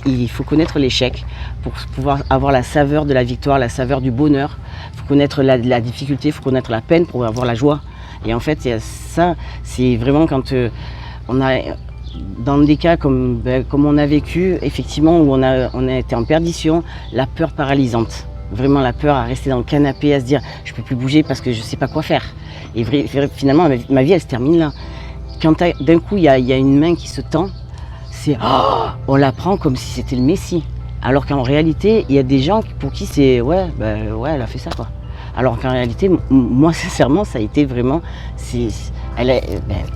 il faut connaître l'échec pour pouvoir avoir la saveur de la victoire, la saveur du bonheur. Il faut connaître la difficulté, il faut connaître la peine pour avoir la joie. Et en fait, ça, c'est vraiment quand on a, dans des cas comme on a vécu, effectivement, où on a été en perdition, la peur paralysante. Vraiment la peur à rester dans le canapé, à se dire je peux plus bouger parce que je sais pas quoi faire. Et finalement ma vie elle se termine là. Quand d'un coup il y a une main qui se tend, on la prend comme si c'était le Messie. Alors qu'en réalité il y a des gens pour qui c'est ouais elle a fait ça quoi. Alors qu'en réalité moi sincèrement ça a été vraiment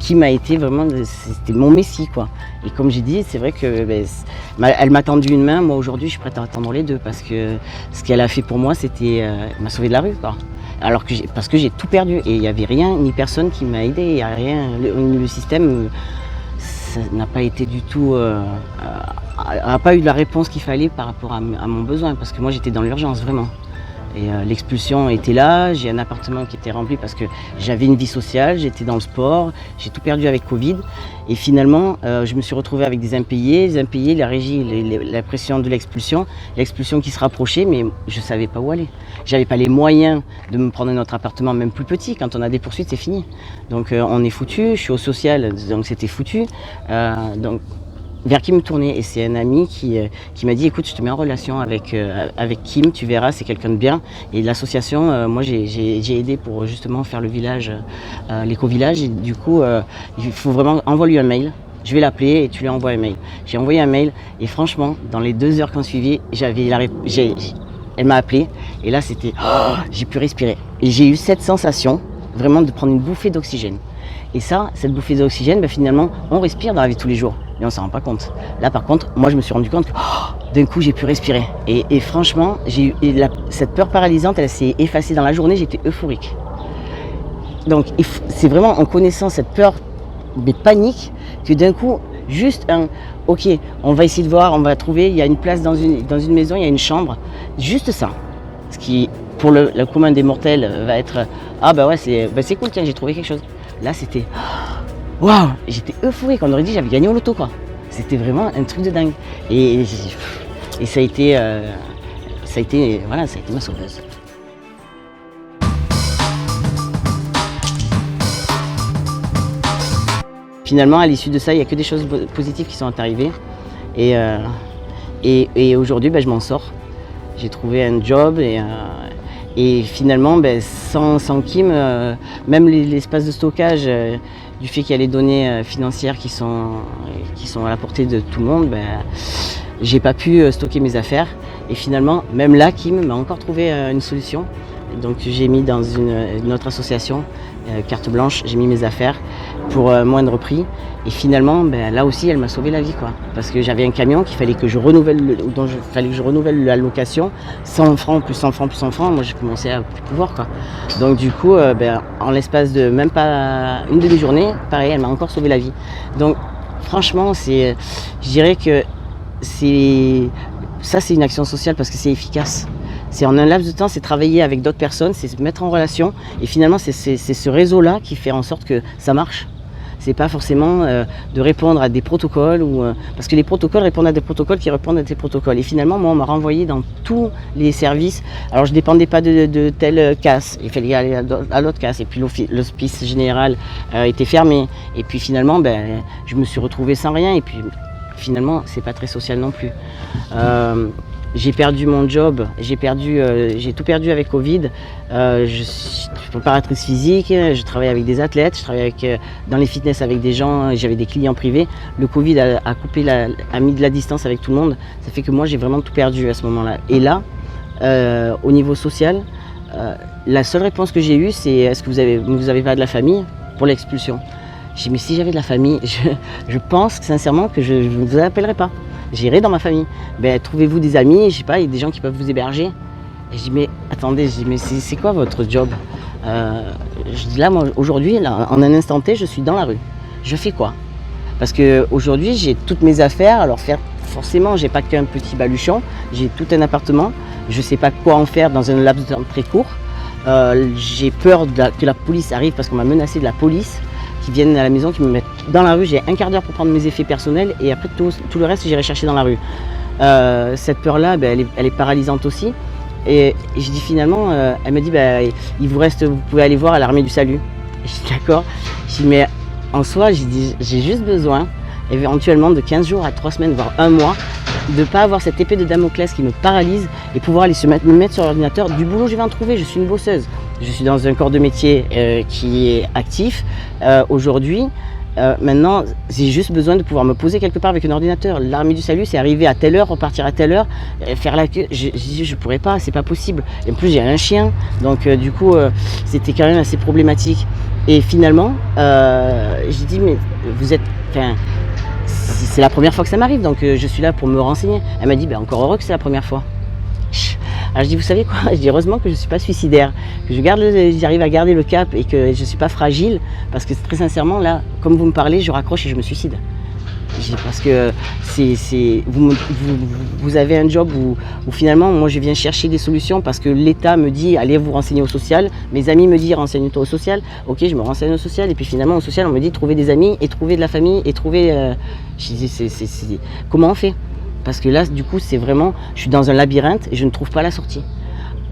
qui m'a été vraiment, c'était mon Messie quoi. Et comme j'ai dit, c'est vrai que elle m'a tendu une main, moi aujourd'hui je suis prête à tendre les deux parce que ce qu'elle a fait pour moi c'était, elle m'a sauvé de la rue quoi. Alors que parce que j'ai tout perdu et il n'y avait rien ni personne qui m'a aidé, il y a rien, le système ça n'a pas été du tout, n'a pas eu la réponse qu'il fallait par rapport à mon besoin parce que moi j'étais dans l'urgence vraiment. Et l'expulsion était là, j'ai un appartement qui était rempli parce que j'avais une vie sociale, j'étais dans le sport, j'ai tout perdu avec Covid. Et finalement, je me suis retrouvé avec des impayés, la régie, la pression de l'expulsion qui se rapprochait, mais je ne savais pas où aller. J'avais pas les moyens de me prendre un autre appartement, même plus petit. Quand on a des poursuites, c'est fini. Donc on est foutu, je suis au social, donc c'était foutu. Vers qui me tourner et c'est un ami qui m'a dit écoute je te mets en relation avec Kim, tu verras c'est quelqu'un de bien et l'association moi j'ai aidé pour justement faire le village, l'éco-village et du coup il faut vraiment envoyer un mail, je vais l'appeler et tu lui envoies un mail. J'ai envoyé un mail et franchement dans les 2 heures qui ont suivi elle m'a appelé et là c'était j'ai pu respirer et j'ai eu cette sensation vraiment de prendre une bouffée d'oxygène. Et ça, cette bouffée d'oxygène, finalement, on respire dans la vie de tous les jours, mais on ne s'en rend pas compte. Là, par contre, moi, je me suis rendu compte que d'un coup, j'ai pu respirer. Et franchement, cette peur paralysante, elle s'est effacée dans la journée, j'étais euphorique. Donc, c'est vraiment en connaissant cette peur, mais panique, que d'un coup, juste ok, on va essayer de voir, on va trouver, il y a une place dans une maison, il y a une chambre, juste ça. Ce qui, pour le commun des mortels, va être c'est cool, tiens, j'ai trouvé quelque chose. Là, c'était waouh, j'étais euphorique. On aurait dit j'avais gagné au loto quoi. C'était vraiment un truc de dingue. Et ça a été ma sauveuse. Finalement, à l'issue de ça, il n'y a que des choses positives qui sont arrivées. Et aujourd'hui, je m'en sors. J'ai trouvé un job et finalement, sans Kim, même l'espace de stockage, du fait qu'il y a les données financières qui sont à la portée de tout le monde, j'ai pas pu stocker mes affaires. Et finalement, même là, Kim m'a encore trouvé une solution. Donc j'ai mis dans une autre association, carte blanche, j'ai mis mes affaires pour moindre prix. Et finalement, là aussi, elle m'a sauvé la vie, quoi. Parce que j'avais un camion qu'il fallait que je renouvelle, la location, 100 francs, plus 100 francs, plus 100 francs. Moi, j'ai commencé à plus pouvoir, quoi. Donc du coup, en l'espace de même pas une demi-journée, pareil, elle m'a encore sauvé la vie. Donc franchement, je dirais que c'est une action sociale parce que c'est efficace. C'est en un laps de temps, c'est travailler avec d'autres personnes, c'est se mettre en relation. Et finalement, c'est ce réseau-là qui fait en sorte que ça marche. C'est pas forcément de répondre à des protocoles, parce que les protocoles répondent à des protocoles qui répondent à des protocoles. Et finalement, moi, on m'a renvoyé dans tous les services. Alors, je ne dépendais pas de telle casse, il fallait aller à l'autre casse. Et puis, l'hospice général était fermé. Et puis, finalement, je me suis retrouvé sans rien. Et puis, finalement, c'est pas très social non plus. J'ai perdu mon job, j'ai tout perdu avec Covid. Je suis préparatrice physique, je travaille avec des athlètes, je travaille dans les fitness avec des gens, j'avais des clients privés. Le Covid a mis de la distance avec tout le monde. Ça fait que moi j'ai vraiment tout perdu à ce moment-là. Et là, au niveau social, la seule réponse que j'ai eue, c'est est-ce que vous avez pas de la famille pour l'expulsion? J'ai dit mais si j'avais de la famille, je pense sincèrement que je ne vous appellerai pas. J'irai dans ma famille. Trouvez-vous des amis, je sais pas, il y a des gens qui peuvent vous héberger. Et je dis mais attendez, mais c'est quoi votre job? Je dis là, moi aujourd'hui, en un instant T, je suis dans la rue. Je fais quoi? Parce que aujourd'hui, j'ai toutes mes affaires. Alors forcément, j'ai pas qu'un petit baluchon, j'ai tout un appartement. Je sais pas quoi en faire dans un laps de temps très court. J'ai peur que la police arrive parce qu'on m'a menacé de la police. Qui viennent à la maison, qui me mettent dans la rue. J'ai un quart d'heure pour prendre mes effets personnels et après tout le reste, j'irai chercher dans la rue. cette peur-là, elle est paralysante aussi. Et je dis finalement, elle me dit, il vous reste, vous pouvez aller voir à l'Armée du Salut. Et je dis d'accord. Je dis mais en soi, j'ai juste besoin éventuellement de 15 jours à 3 semaines, voire un mois, de ne pas avoir cette épée de Damoclès qui me paralyse et pouvoir aller me mettre sur l'ordinateur. Du boulot, je vais en trouver, je suis une bosseuse. Je suis dans un corps de métier qui est actif aujourd'hui. Maintenant, j'ai juste besoin de pouvoir me poser quelque part avec un ordinateur. L'Armée du Salut, c'est arriver à telle heure, repartir à telle heure, faire la queue. Je pourrais pas, c'est pas possible. Et en plus, j'ai un chien, donc du coup, c'était quand même assez problématique. Et finalement, j'ai dit, mais vous êtes, enfin, c'est la première fois que ça m'arrive, donc je suis là pour me renseigner. Elle m'a dit, encore heureux que c'est la première fois. Alors je dis, vous savez quoi, je dis heureusement que je ne suis pas suicidaire, que j'arrive à garder le cap et que je ne suis pas fragile, parce que très sincèrement, là, comme vous me parlez, je raccroche et je me suicide. Parce que vous avez un job où finalement, moi je viens chercher des solutions parce que l'État me dit, allez vous renseigner au social, mes amis me disent, renseigne-toi au social, ok, je me renseigne au social, et puis finalement au social, on me dit, trouver des amis, et trouver de la famille, et trouver... je dis, comment on fait? Parce que là, du coup, c'est vraiment, je suis dans un labyrinthe et je ne trouve pas la sortie.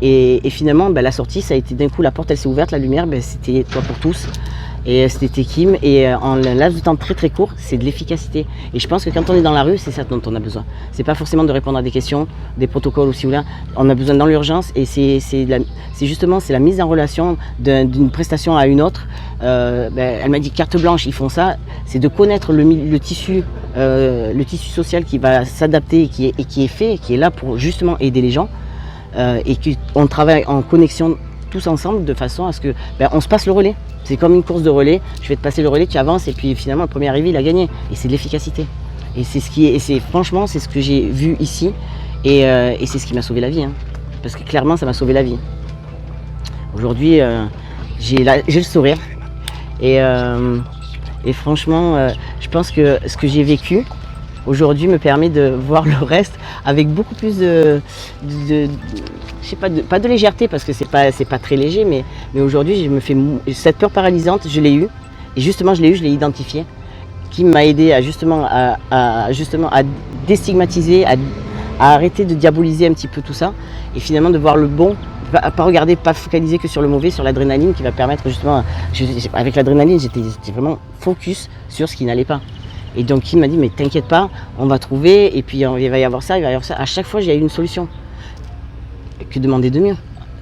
Et finalement, la sortie, ça a été d'un coup, la porte, elle s'est ouverte, la lumière, c'était Toi pour tous. Et c'était Kim. Et en un laps de temps très très court, c'est de l'efficacité. Et je pense que quand on est dans la rue, c'est ça dont on a besoin. C'est pas forcément de répondre à des questions, des protocoles aussi ou là. On a besoin dans l'urgence et c'est justement la mise en relation d'une prestation à une autre. Elle m'a dit carte blanche, ils font ça. C'est de connaître le tissu social qui va s'adapter et qui est fait, qui est là pour justement aider les gens. Et qu'on travaille en connexion tous ensemble de façon à ce que on se passe le relais. C'est comme une course de relais, je vais te passer le relais, tu avances et puis finalement le premier arrivé il a gagné. Et c'est de l'efficacité. Et franchement c'est ce que j'ai vu ici et c'est ce qui m'a sauvé la vie. Hein. Parce que clairement ça m'a sauvé la vie. Aujourd'hui j'ai le sourire et franchement je pense que ce que j'ai vécu aujourd'hui me permet de voir le reste avec beaucoup plus de je sais pas de légèreté parce que c'est pas très léger, mais aujourd'hui je me fais cette peur paralysante, je l'ai eue et justement je l'ai identifiée, qui m'a aidé à justement à déstigmatiser, à arrêter de diaboliser un petit peu tout ça et finalement de voir le bon, pas regarder, pas focaliser que sur le mauvais, sur l'adrénaline qui va permettre justement, avec l'adrénaline j'étais vraiment focus sur ce qui n'allait pas. Et donc il m'a dit mais t'inquiète pas, on va trouver et puis il va y avoir ça, À chaque fois j'ai eu une solution. Que demander de mieux?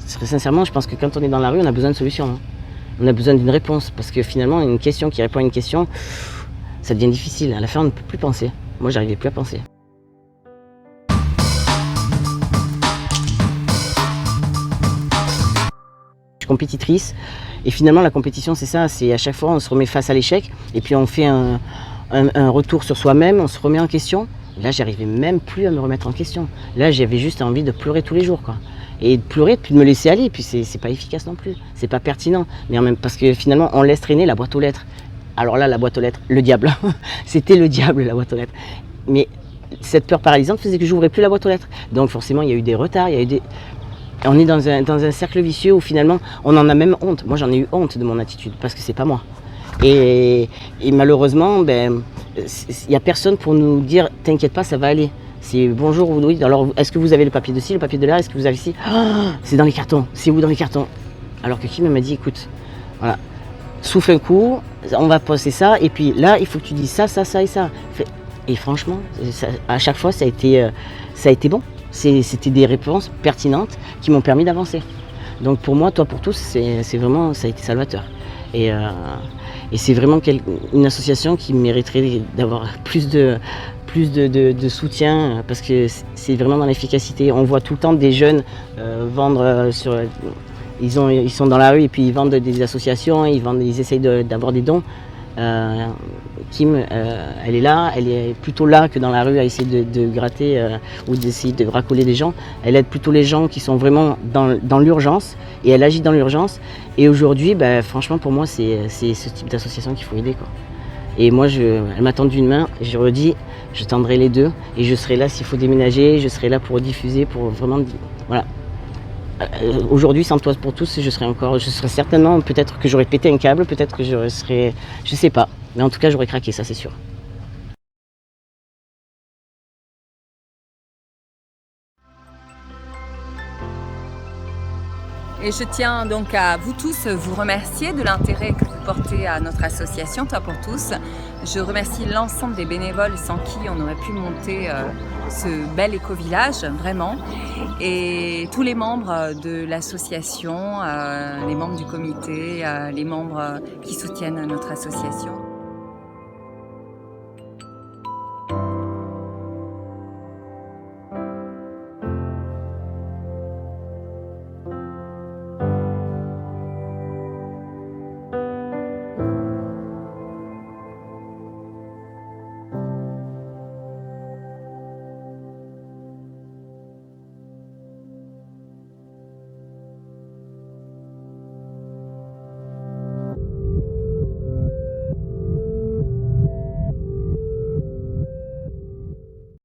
Très sincèrement, je pense que quand on est dans la rue, on a besoin de solutions. Hein. On a besoin d'une réponse parce que finalement, une question qui répond à une question, ça devient difficile. À la fin, on ne peut plus penser. Moi, j'arrivais plus à penser. Je suis compétitrice et finalement, la compétition, c'est ça. C'est à chaque fois, on se remet face à l'échec et puis on fait un retour sur soi-même, on se remet en question. Là, j'arrivais même plus à me remettre en question. Là, j'avais juste envie de pleurer tous les jours, quoi. Et de pleurer, puis de me laisser aller. Puis c'est pas efficace non plus. C'est pas pertinent. Mais même parce que finalement, on laisse traîner la boîte aux lettres. Alors là, la boîte aux lettres, le diable. C'était le diable, la boîte aux lettres. Mais cette peur paralysante faisait que j'ouvrais plus la boîte aux lettres. Donc forcément, il y a eu des retards, on est dans un cercle vicieux où finalement, on en a même honte. Moi, j'en ai eu honte de mon attitude parce que c'est pas moi. Et malheureusement, il n'y a personne pour nous dire t'inquiète pas, ça va aller. C'est bonjour, oui, alors est-ce que vous avez le papier de ci, le papier de là, est-ce que vous avez ci? C'est dans les cartons, c'est où dans les cartons? Alors que Kim m'a dit écoute, voilà, souffle un coup, on va passer ça, et puis là il faut que tu dises ça, ça, ça et ça. Et franchement, à chaque fois ça a été bon. C'était des réponses pertinentes qui m'ont permis d'avancer. Donc pour moi, Toi pour tous, c'est vraiment, ça a été salvateur. Et c'est vraiment une association qui mériterait d'avoir plus de soutien parce que c'est vraiment dans l'efficacité. On voit tout le temps des jeunes vendre ils sont dans la rue et puis ils vendent des associations, ils essayent d'avoir des dons. Kim, elle est là, elle est plutôt là que dans la rue à essayer de gratter ou d'essayer de racoler des gens. Elle aide plutôt les gens qui sont vraiment dans l'urgence et elle agit dans l'urgence. Et aujourd'hui, franchement, pour moi, c'est ce type d'association qu'il faut aider, quoi. Et moi, elle m'a tendu une main, je redis, je tendrai les deux et je serai là s'il faut déménager, je serai là pour diffuser, pour vraiment, voilà. Aujourd'hui, sans Toi pour tous, je serais certainement, peut-être que j'aurais pété un câble, peut-être que je sais pas. Mais en tout cas, j'aurais craqué, ça c'est sûr. Et je tiens donc à vous tous vous remercier de l'intérêt que vous portez à notre association Toit pour tous. Je remercie l'ensemble des bénévoles sans qui on aurait pu monter ce bel éco-village, vraiment. Et tous les membres de l'association, les membres du comité, les membres qui soutiennent notre association.